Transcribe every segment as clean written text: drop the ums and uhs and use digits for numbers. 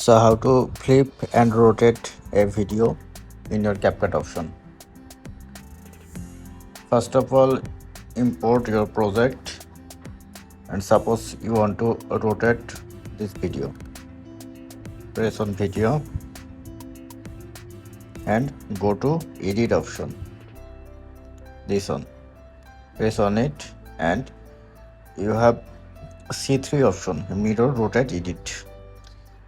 So how to flip and rotate a video in your Capcut option. First of all, import your project, and suppose you want to rotate this video. Press on video and go to edit option. This one. Press on it and you have C3 option, mirror, rotate, edit.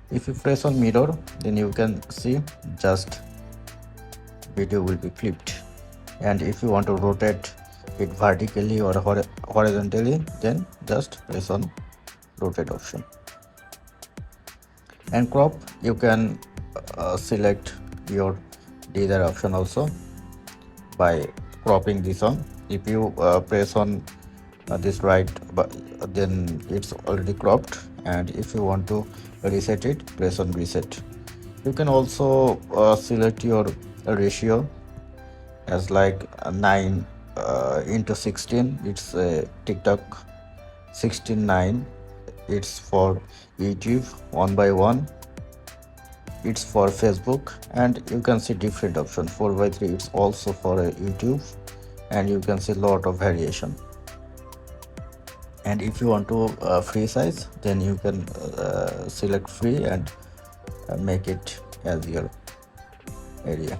If you press on mirror, then you can see just video will be flipped. And if you want to rotate it vertically or horizontally, then just press on rotate option. And crop, you can select your desired option also by cropping this one. If you press on this right, then it's already cropped, and if you want to reset it, press on reset. You can also select your ratio as like 9 into 16. It's a TikTok 16:9. It's for YouTube 1:1. It's for Facebook, and you can see different option. 4:3 it's also for YouTube, and you can see lot of variation. And if you want to free size, then you can select free and make it as your area.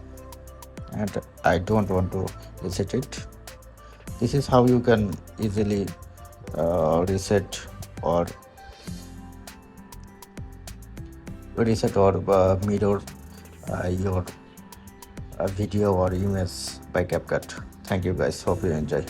And I don't want to reset it. This is how you can easily reset or mirror your video or image by Capcut. Thank you guys, hope you enjoy.